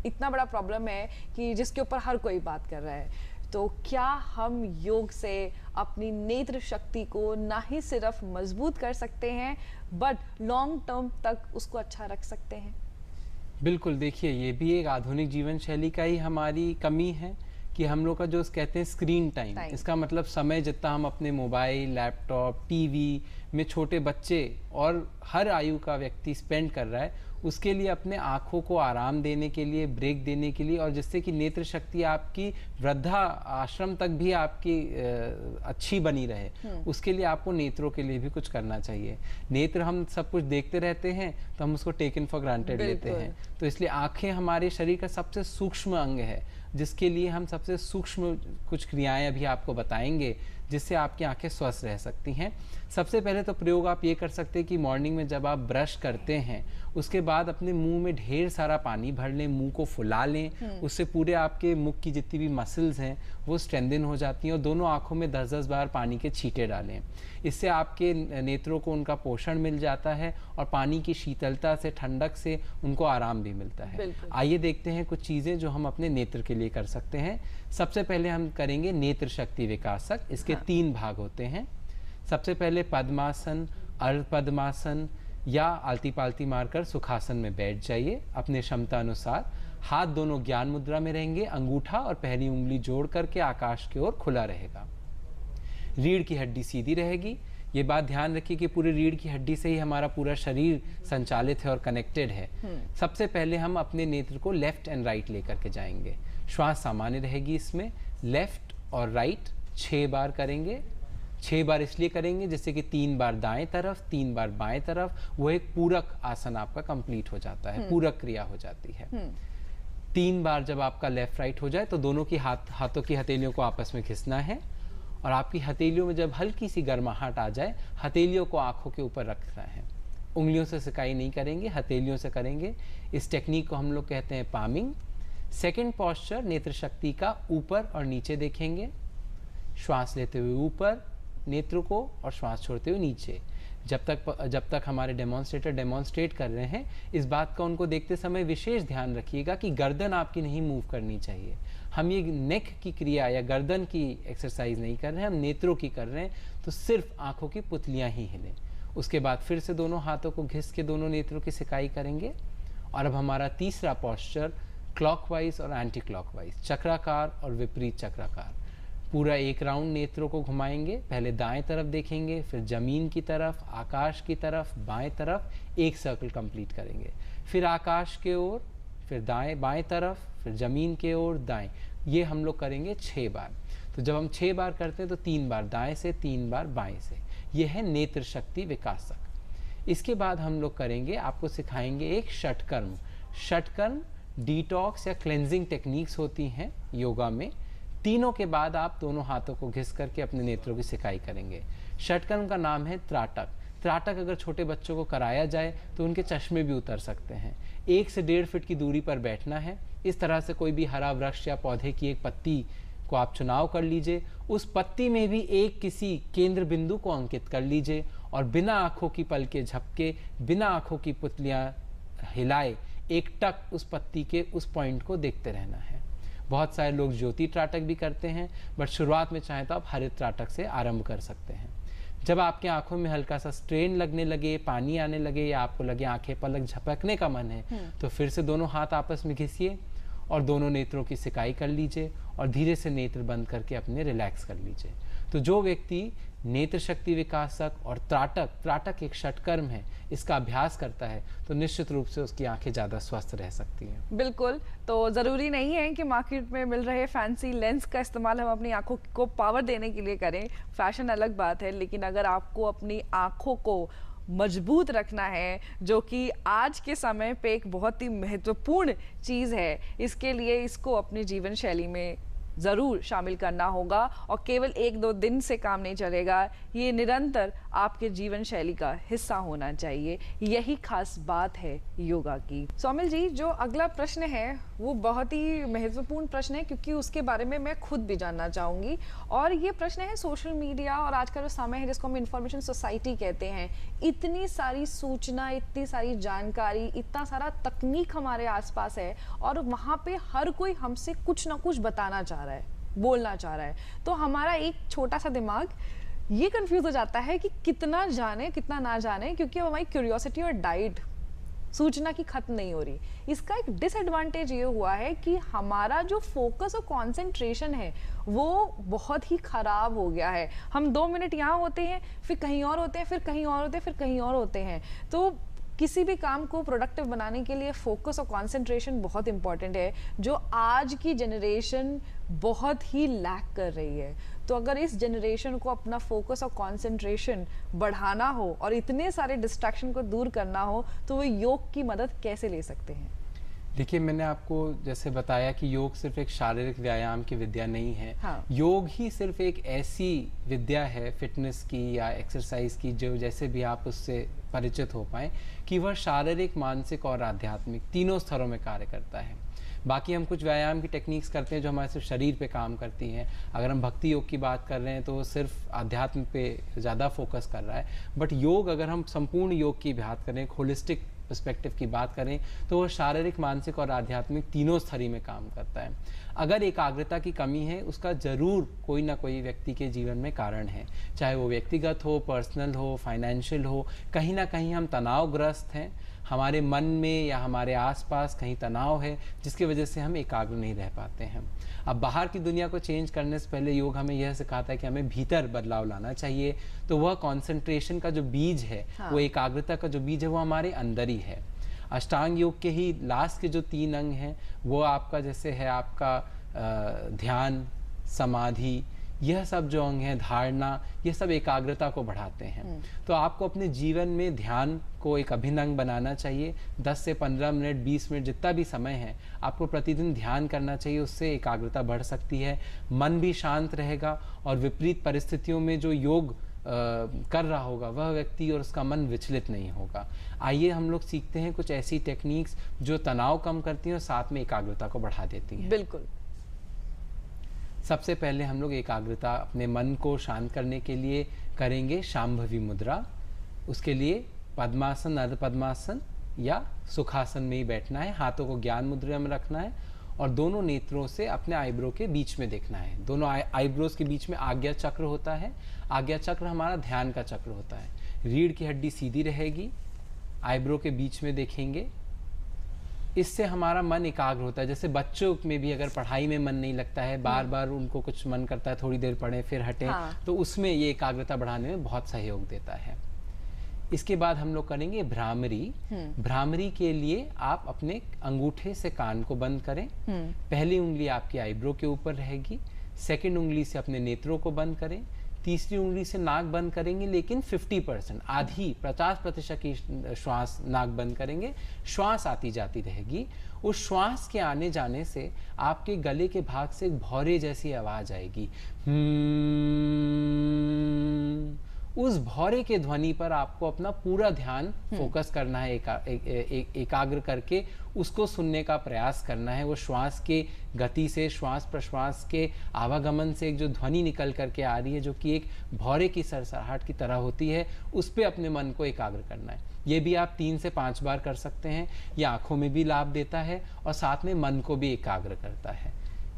इतना बड़ा प्रॉब्लम है कि जिसके ऊपर हर कोई बात कर रहा है। तो क्या हम योग से अपनी नेत्र शक्ति को ना ही सिर्फ मजबूत कर सकते हैं बट लॉन्ग टर्म तक उसको अच्छा रख सकते हैं? बिल्कुल, देखिए ये भी एक आधुनिक जीवन शैली का ही हमारी कमी है कि हम लोग का जो कहते हैं स्क्रीन टाइम, इसका मतलब समय जितना हम अपने मोबाइल, लैपटॉप, टीवी में छोटे बच्चे और हर आयु का व्यक्ति स्पेंड कर रहा है, उसके लिए अपने आँखों को आराम देने के लिए, ब्रेक देने के लिए, और जिससे कि नेत्र शक्ति आपकी वृद्धा आश्रम तक भी आपकी अच्छी बनी रहे, उसके लिए आपको नेत्रों के लिए भी कुछ करना चाहिए। नेत्र हम सब कुछ देखते रहते हैं तो हम उसको टेकन फॉर ग्रांटेड लेते हैं, तो इसलिए आँखें हमारे शरीर का सबसे सूक्ष्म अंग है, जिसके लिए हम सबसे सूक्ष्म कुछ क्रियाएं अभी आपको बताएंगे जिससे आपकी आंखें स्वस्थ रह सकती हैं। सबसे पहले तो प्रयोग आप ये कर सकते हैं कि मॉर्निंग में जब आप ब्रश करते हैं उसके बाद अपने मुंह में ढेर सारा पानी भर लें, मुंह को फुला लें, उससे पूरे आपके मुख की जितनी भी मसल्स हैं वो स्ट्रेंथन हो जाती हैं, और दोनों आंखों में 10-10 बार पानी के छींटे डालें। इससे आपके नेत्रों को उनका पोषण मिल जाता है और पानी की शीतलता से, ठंडक से उनको आराम भी मिलता है। आइए देखते हैं कुछ चीज़ें जो हम अपने नेत्र के लिए कर सकते हैं। सबसे पहले हम करेंगे नेत्र शक्ति विकासक। इसके 3 भाग होते हैं। सबसे पहले पद्मासन, अर्ध पद्मासन या आलती पालती मारकर सुखासन में बैठ जाइए अपने क्षमता अनुसार। हाथ दोनों ज्ञान मुद्रा में रहेंगे, अंगूठा और पहली उंगली जोड़ करके आकाश की ओर खुला रहेगा। रीढ़ की हड्डी सीधी रहेगी। ये बात ध्यान रखिए कि पूरी रीढ़ की हड्डी से ही हमारा पूरा शरीर संचालित है और कनेक्टेड है। सबसे पहले हम अपने नेत्र को लेफ्ट एंड राइट लेकर के जाएंगे। श्वास सामान्य रहेगी इसमें। लेफ्ट और राइट 6 बार करेंगे। 6 बार इसलिए करेंगे जिससे कि 3 बार दाएं तरफ, 3 बार बाएं तरफ, वो एक पूरक आसन आपका कंप्लीट हो जाता है, पूरक क्रिया हो जाती है। 3 बार जब आपका लेफ्ट राइट हो जाए तो दोनों की हाथों की हथेलियों को आपस में घिसना है, और आपकी हथेलियों में जब हल्की सी गर्माहट आ जाए हथेलियों को आंखों के ऊपर रखना है। उंगलियों से सिकाई नहीं करेंगे, हथेलियों से करेंगे। इस टेक्निक को हम लोग कहते हैं पामिंग। सेकंड पॉस्चर नेत्र शक्ति का ऊपर और नीचे देखेंगे। श्वास लेते हुए ऊपर नेत्र को और श्वास छोड़ते हुए नीचे। जब तक हमारे डेमोन्स्ट्रेटर डेमोन्स्ट्रेट कर रहे हैं, इस बात का उनको देखते समय विशेष ध्यान रखिएगा कि गर्दन आपकी नहीं मूव करनी चाहिए। हम ये नेक की क्रिया या गर्दन की एक्सरसाइज नहीं कर रहे हैं, हम नेत्रों की कर रहे हैं, तो सिर्फ आंखों की पुतलियां ही हिलें। उसके बाद फिर से दोनों हाथों को घिस के दोनों नेत्रों की सिकाई करेंगे। और अब हमारा तीसरा पॉस्चर क्लॉकवाइज और एंटी क्लॉकवाइज, चक्राकार और विपरीत चक्राकार। पूरा एक राउंड नेत्रों को घुमाएंगे। पहले दाएं तरफ देखेंगे, फिर जमीन की तरफ, आकाश की तरफ, बाएं तरफ, एक सर्कल कंप्लीट करेंगे। फिर आकाश के ओर, फिर दाएं बाएं तरफ, फिर जमीन के ओर, दाएं। ये हम लोग करेंगे 6 बार। तो जब हम 6 बार करते हैं तो 3 बार दाएं से, 3 बार बाएं से। यह है नेत्र शक्ति विकासक। इसके बाद हम लोग करेंगे, आपको सिखाएंगे एक षटकर्म। षटकर्म डिटॉक्स या क्लेंजिंग टेक्निक्स होती हैं योगा में। तीनों के बाद आप दोनों हाथों को घिस करके अपने नेत्रों की सिकाई करेंगे। षटकर्म का नाम है त्राटक। त्राटक अगर छोटे बच्चों को कराया जाए तो उनके चश्मे भी उतर सकते हैं। 1 से 1.5 फीट की दूरी पर बैठना है। इस तरह से कोई भी हरा वृक्ष या पौधे की एक पत्ती को आप चुनाव कर लीजिए। उस पत्ती में भी एक किसी केंद्र बिंदु को अंकित कर लीजिए और बिना आंखों की पलके झपके, बिना आंखों की पुतलियां हिलाए, एक टक उस पत्ती के उस पॉइंट को देखते रहना है। बहुत सारे लोग ज्योति त्राटक भी करते हैं, बट शुरुआत में चाहें तो आप हरित त्राटक से आरंभ कर सकते हैं। जब आपके आंखों में हल्का सा स्ट्रेन लगने लगे, पानी आने लगे या आपको लगे आंखें पलक झपकने का मन है, तो फिर से दोनों हाथ आपस में घिसिए और दोनों नेत्रों की सिकाई कर लीजिए और धीरे से नेत्र बंद करके अपने रिलैक्स कर लीजिए। तो जो व्यक्ति नेत्र शक्ति विकासक और त्राटक एक षटकर्म है, इसका अभ्यास करता है तो निश्चित रूप से उसकी आंखें ज़्यादा स्वस्थ रह सकती हैं। बिल्कुल। तो ज़रूरी नहीं है कि मार्केट में मिल रहे फैंसी लेंस का इस्तेमाल हम अपनी आंखों को पावर देने के लिए करें। फैशन अलग बात है, लेकिन अगर आपको अपनी आंखों को मजबूत रखना है, जो कि आज के समय पे एक बहुत ही महत्वपूर्ण चीज़ है, इसके लिए इसको अपनी जीवन शैली में ज़रूर शामिल करना होगा और केवल 1-2 दिन से काम नहीं चलेगा, ये निरंतर आपके जीवन शैली का हिस्सा होना चाहिए। यही खास बात है योगा की। सौमिल जी, जो अगला प्रश्न है वो बहुत ही महत्वपूर्ण प्रश्न है, क्योंकि उसके बारे में मैं खुद भी जानना चाहूँगी। और ये प्रश्न है सोशल मीडिया और आज का जो समय है जिसको हम इंफॉर्मेशन सोसाइटी कहते हैं, इतनी सारी सूचना, इतनी सारी जानकारी, इतना सारा तकनीक हमारे आसपास है और वहाँ पे हर कोई हमसे कुछ ना कुछ बताना चाह रहा है, बोलना चाह रहा है। तो हमारा एक छोटा सा दिमाग ये कंफ्यूज हो जाता है कि कितना जाने कितना ना जाने, क्योंकि अब हमारी क्यूरियोसिटी और डाइट सूचना की खत्म नहीं हो रही। इसका एक डिसएडवांटेज ये हुआ है कि हमारा जो फोकस और कंसंट्रेशन है वो बहुत ही खराब हो गया है। हम 2 मिनट यहाँ होते हैं, फिर कहीं और होते हैं, फिर कहीं और होते हैं, फिर कहीं और होते हैं। तो किसी भी काम को प्रोडक्टिव बनाने के लिए फोकस और कंसंट्रेशन बहुत इंपॉर्टेंट है, जो आज की जनरेशन बहुत ही लैक कर रही है। तो अगर इस जनरेशन को अपना फोकस और कंसंट्रेशन बढ़ाना हो और इतने सारे डिस्ट्रैक्शन को दूर करना हो, तो वो योग की मदद कैसे ले सकते हैं? देखिए, मैंने आपको जैसे बताया कि योग सिर्फ एक शारीरिक व्यायाम की विद्या नहीं है। हाँ। योग ही सिर्फ एक ऐसी विद्या है फिटनेस की या एक्सरसाइज की, जो जैसे भी आप उससे परिचित हो पाएँ, कि वह शारीरिक, मानसिक और आध्यात्मिक तीनों स्तरों में कार्य करता है। बाकी हम कुछ व्यायाम की टेक्निक्स करते हैं जो हमारे सिर्फ शरीर पे काम करती हैं। अगर हम भक्ति योग की बात कर रहे हैं तो वो सिर्फ आध्यात्म पे ज़्यादा फोकस कर रहा है। बट योग, अगर हम संपूर्ण योग की बात करें, होलिस्टिक पर्सपेक्टिव की बात करें, तो वो शारीरिक, मानसिक और आध्यात्मिक तीनों स्तरीय में काम करता है। अगर एकाग्रता की कमी है, उसका ज़रूर कोई ना कोई व्यक्ति के जीवन में कारण है, चाहे वो व्यक्तिगत हो, पर्सनल हो, फाइनेंशियल हो। कहीं ना कहीं हम तनावग्रस्त हैं, हमारे मन में या हमारे आसपास कहीं तनाव है, जिसकी वजह से हम एकाग्र नहीं रह पाते हैं। अब बाहर की दुनिया को चेंज करने से पहले योग हमें यह सिखाता है कि हमें भीतर बदलाव लाना चाहिए। तो वह कंसंट्रेशन का जो बीज है, वो एकाग्रता का जो बीज है, वो हमारे अंदर ही है। अष्टांग योग के ही लास्ट के जो 3 अंग हैं, वो आपका जैसे है आपका ध्यान, समाधि, यह सब जो अंग हैं, धारणा, ये सब एकाग्रता को बढ़ाते हैं। तो आपको अपने जीवन में ध्यान को एक अभिन्न अंग बनाना चाहिए। 10 से 15 मिनट, 20 मिनट, जितना भी समय है, आपको प्रतिदिन ध्यान करना चाहिए। उससे एकाग्रता बढ़ सकती है, मन भी शांत रहेगा और विपरीत परिस्थितियों में जो योग कर रहा होगा वह व्यक्ति और उसका मन विचलित नहीं होगा। आइए हम लोग सीखते हैं कुछ ऐसी टेक्निक्स जो तनाव कम करती हैं और साथ में एकाग्रता को बढ़ा देती हैं। बिल्कुल। सबसे पहले हम लोग एकाग्रता, अपने मन को शांत करने के लिए करेंगे शांभवी मुद्रा। उसके लिए पद्मासन, अर्ध पद्मासन या सुखासन में ही बैठना है। हाथों को ज्ञान मुद्रा में रखना है और दोनों नेत्रों से अपने आईब्रो के बीच में देखना है। दोनों आईब्रोज के बीच में आज्ञा चक्र होता है। आज्ञा चक्र हमारा ध्यान का चक्र होता है। रीढ़ की हड्डी सीधी रहेगी, आईब्रो के बीच में देखेंगे। इससे हमारा मन एकाग्र होता है। जैसे बच्चों में भी अगर पढ़ाई में मन नहीं लगता है, बार बार उनको कुछ मन करता है थोड़ी देर पढ़ें फिर हटें, तो उसमें ये एकाग्रता बढ़ाने में बहुत सहयोग देता है। इसके बाद हम लोग करेंगे भ्रामरी। भ्रामरी के लिए आप अपने अंगूठे से कान को बंद करें। पहली उंगली आपकी आईब्रो के ऊपर रहेगी, सेकंड उंगली से अपने नेत्रों को बंद करें, तीसरी उंगली से नाक बंद करेंगे, लेकिन 50%, आधी 50% की श्वास नाक बंद करेंगे। श्वास आती जाती रहेगी। उस श्वास के आने जाने से आपके गले के भाग से एक भौरे जैसी आवाज आएगी। उस भौरे के ध्वनि पर आपको अपना पूरा ध्यान फोकस करना है, एकाग्र करके उसको सुनने का प्रयास करना है। वो श्वास के गति से, श्वास प्रश्वास के आवागमन से एक जो ध्वनि निकल करके आ रही है, जो कि एक भौरे की सरसराहट की तरह होती है, उस पर अपने मन को एकाग्र करना है। ये भी आप 3 से 5 बार कर सकते हैं। यह आँखों में भी लाभ देता है और साथ में मन को भी एकाग्र करता है।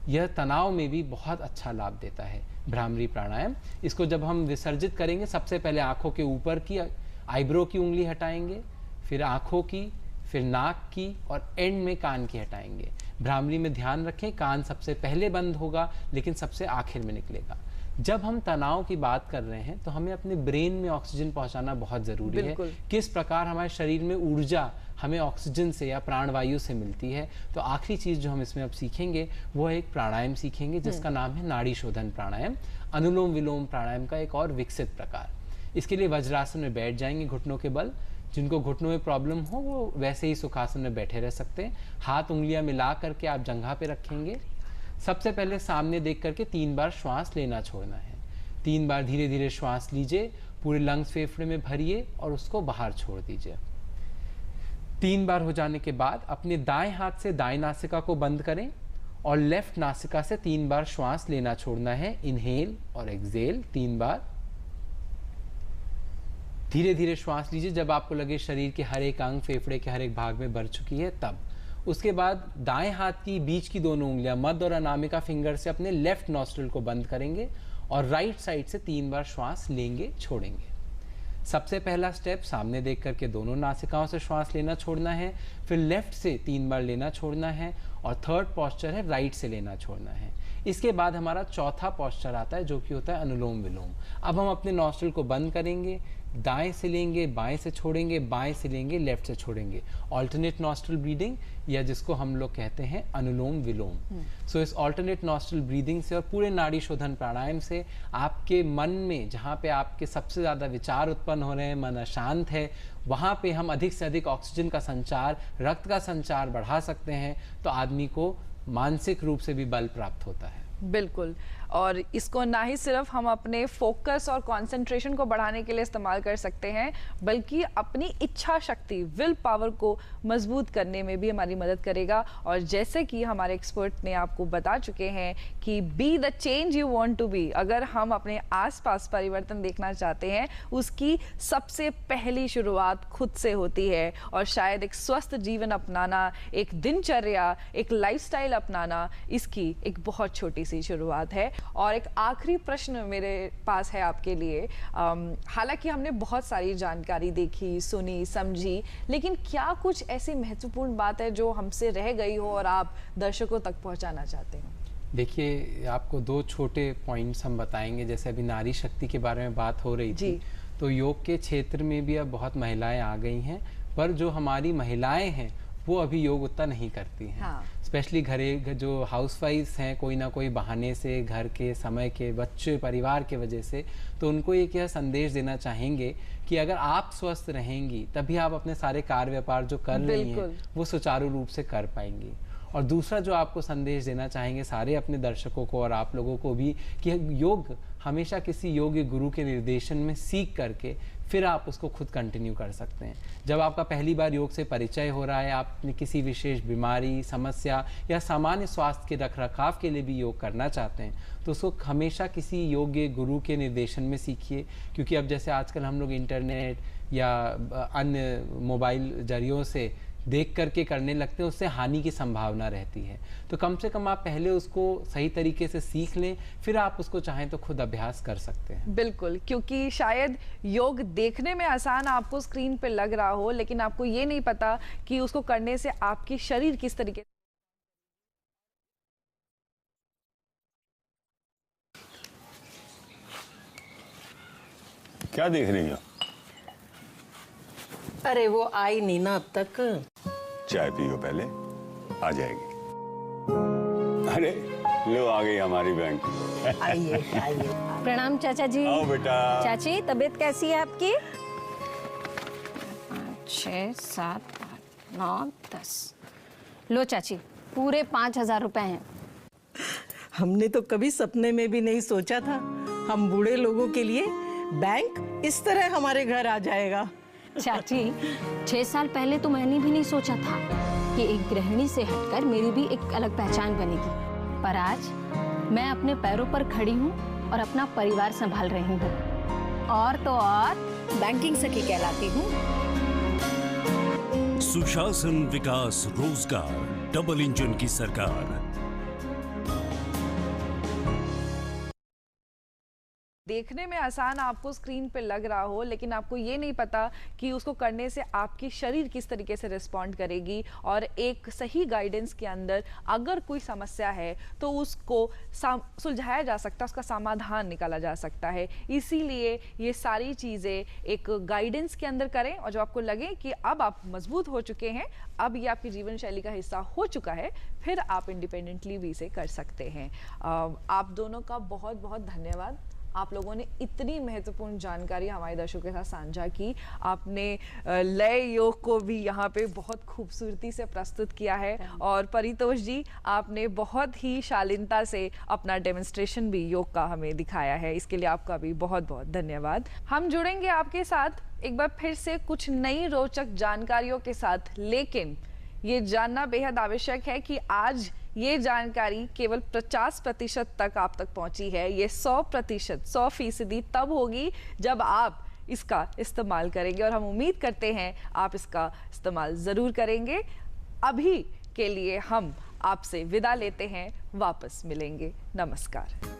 यह तनाव में भी बहुत अच्छा लाभ देता है भ्रामरी प्राणायाम। इसको जब हम विसर्जित करेंगे, सबसे पहले आँखों के ऊपर की आईब्रो की उंगली हटाएंगे, फिर आँखों की, फिर नाक की और एंड में कान की हटाएंगे। भ्रामरी में ध्यान रखें, कान सबसे पहले बंद होगा लेकिन सबसे आखिर में निकलेगा। जब हम तनाव की बात कर रहे हैं तो हमें अपने ब्रेन में ऑक्सीजन पहुंचाना बहुत ज़रूरी है। किस प्रकार हमारे शरीर में ऊर्जा हमें ऑक्सीजन से या प्राणवायु से मिलती है। तो आखिरी चीज़ जो हम इसमें अब सीखेंगे वो एक प्राणायाम सीखेंगे जिसका नाम है नाड़ी शोधन प्राणायाम, अनुलोम विलोम प्राणायाम का एक और विकसित प्रकार। इसके लिए वज्रासन में बैठ जाएंगे घुटनों के बल। जिनको घुटनों में प्रॉब्लम हो वो वैसे ही सुखासन में बैठे रह सकते हैं। हाथ उंगलियां मिला करके आप जंघा पे रखेंगे, सबसे पहले सामने देख करके 3 बार श्वास लेना छोड़ना है। 3 बार धीरे धीरे श्वास लीजिए, पूरे लंग्स फेफड़े में भरिए और उसको बाहर छोड़ दीजिए। 3 बार हो जाने के बाद अपने दाएं हाथ से दाएं नासिका को बंद करें और लेफ्ट नासिका से 3 बार श्वास लेना छोड़ना है। इनहेल और एक्सहेल 3 बार। धीरे धीरे श्वास लीजिए जब आपको लगे शरीर के हर एक अंग फेफड़े के हर एक भाग में भर चुकी है तब। उसके बाद दाएं हाथ की बीच की दोनों उंगलियां मध्य और अनामिका फिंगर से अपने लेफ्ट नॉस्ट्रिल को बंद करेंगे और राइट साइड से 3 बार श्वास लेंगे छोड़ेंगे। सबसे पहला स्टेप सामने देख करके दोनों नासिकाओं से श्वास लेना छोड़ना है, फिर लेफ्ट से 3 बार लेना छोड़ना है और थर्ड पोस्चर है राइट से लेना छोड़ना है। इसके बाद हमारा चौथा पोस्चर आता है जो कि होता है अनुलोम विलोम। अब हम अपने नॉस्ट्रिल को बंद करेंगे, दाएं से लेंगे, बाएं से छोड़ेंगे, बाएं से लेंगे, लेफ्ट से छोड़ेंगे। ऑल्टरनेट नॉस्ट्रिल ब्रीदिंग या जिसको हम लोग कहते हैं अनुलोम विलोम। सो इस ऑल्टरनेट नॉस्ट्रिल ब्रीदिंग से और पूरे नाड़ी शोधन प्राणायाम से आपके मन में जहाँ पे आपके सबसे ज़्यादा विचार उत्पन्न हो रहे हैं, मन अशांत है, वहाँ पे हम अधिक से अधिक ऑक्सीजन का संचार, रक्त का संचार बढ़ा सकते हैं, तो आदमी को मानसिक रूप से भी बल प्राप्त होता है। बिल्कुल। और इसको ना ही सिर्फ हम अपने फोकस और कंसंट्रेशन को बढ़ाने के लिए इस्तेमाल कर सकते हैं, बल्कि अपनी इच्छा शक्ति, विल पावर को मजबूत करने में भी हमारी मदद करेगा। और जैसे कि हमारे एक्सपर्ट ने आपको बता चुके हैं कि be the change you want to be, अगर हम अपने आसपास परिवर्तन देखना चाहते हैं, उसकी सबसे पहली शुरुआत खुद से होती है। और शायद एक स्वस्थ जीवन अपनाना, एक दिनचर्या, एक लाइफस्टाइल अपनाना, इसकी एक बहुत छोटी सी शुरुआत है। और एक आखिरी प्रश्न मेरे पास है आपके लिए। हालांकि हमने बहुत सारी जानकारी देखी, सुनी, समझी, लेकिन क्या कुछ ऐसी महत्वपूर्ण बात है जो हमसे रह गई हो और आप दर्शकों तक पहुंचाना चाहते हो? देखिए, आपको 2 छोटे पॉइंट्स हम बताएंगे। जैसे अभी नारी शक्ति के बारे में बात हो रही थी, तो योग के क्षेत्र में भी अब बहुत महिलाएं आ गई हैं, पर जो हमारी महिलाएं हैं वो अभी योग उतना नहीं करती हैं। स्पेशली घरे जो हाउसवाइफ्स हैं, कोई ना कोई बहाने से, घर के समय के, बच्चे, परिवार के वजह से, तो उनको एक यह संदेश देना चाहेंगे कि अगर आप स्वस्थ रहेंगी तभी आप अपने सारे कार्य व्यापार जो कर रही हैं वो सुचारू रूप से कर पाएंगी। और दूसरा जो आपको संदेश देना चाहेंगे सारे अपने दर्शकों को और आप लोगों को भी, कि योग हमेशा किसी योग्य गुरु के निर्देशन में सीख करके फिर आप उसको खुद कंटिन्यू कर सकते हैं। जब आपका पहली बार योग से परिचय हो रहा है, आपने किसी विशेष बीमारी, समस्या या सामान्य स्वास्थ्य के रखरखाव के लिए भी योग करना चाहते हैं, तो उसको हमेशा किसी योग्य गुरु के निर्देशन में सीखिए। क्योंकि अब जैसे आजकल हम लोग इंटरनेट या अन्य मोबाइल जरियों से देख करके करने लगते हैं, उससे हानि की संभावना रहती है। तो कम से कम आप पहले उसको सही तरीके से सीख लें, फिर आप उसको चाहें तो खुद अभ्यास कर सकते हैं। बिल्कुल, क्योंकि शायद योग देखने में आसान आपको स्क्रीन पे लग रहा हो, लेकिन आपको ये नहीं पता कि उसको करने से आपकी शरीर किस तरीके से। क्या देख रही हो? अरे वो आई नहीं ना अब तक। चाय पियो पहले, आ जाएगी। अरे लो, आ गई हमारी बैंक। आइए आइए। प्रणाम चाचा जी। आओ बेटा। चाची, तबीयत कैसी है आपकी? 6, 7, 8, 9, 10। लो चाची, पूरे 5,000 रुपए हैं। हमने तो कभी सपने में भी नहीं सोचा था हम बूढ़े लोगों के लिए बैंक इस तरह हमारे घर आ जाएगा। चाची, 6 साल पहले तो मैंने भी नहीं सोचा था कि एक गृहिणी से हटकर मेरी भी एक अलग पहचान बनेगी, पर आज मैं अपने पैरों पर खड़ी हूँ और अपना परिवार संभाल रही हूँ, और तो और बैंकिंग सखी कहलाती हूँ। सुशासन, विकास, रोजगार, डबल इंजन की सरकार। देखने में आसान आपको स्क्रीन पे लग रहा हो, लेकिन आपको ये नहीं पता कि उसको करने से आपकी शरीर किस तरीके से रिस्पॉन्ड करेगी। और एक सही गाइडेंस के अंदर अगर कोई समस्या है तो उसको सुलझाया जा सकता है, उसका समाधान निकाला जा सकता है। इसीलिए ये सारी चीज़ें एक गाइडेंस के अंदर करें, और जो आपको लगे कि अब आप मजबूत हो चुके हैं, अब ये आपकी जीवन शैली का हिस्सा हो चुका है, फिर आप इंडिपेंडेंटली भी इसे कर सकते हैं। आप दोनों का बहुत बहुत धन्यवाद। आप लोगों ने इतनी महत्वपूर्ण जानकारी हमारे दर्शकों के साथ साझा की। आपने लय योग को भी यहाँ पे बहुत खूबसूरती से प्रस्तुत किया है और परितोष जी आपने बहुत ही शालीनता से अपना डेमोन्स्ट्रेशन भी योग का हमें दिखाया है। इसके लिए आपका भी बहुत बहुत धन्यवाद। हम जुड़ेंगे आपके साथ एक बार फिर से कुछ नई रोचक जानकारियों के साथ, लेकिन ये जानना बेहद आवश्यक है कि आज ये जानकारी केवल 50% तक आप तक पहुंची है। ये 100% तब होगी जब आप इसका इस्तेमाल करेंगे और हम उम्मीद करते हैं आप इसका इस्तेमाल ज़रूर करेंगे। अभी के लिए हम आपसे विदा लेते हैं, वापस मिलेंगे। नमस्कार।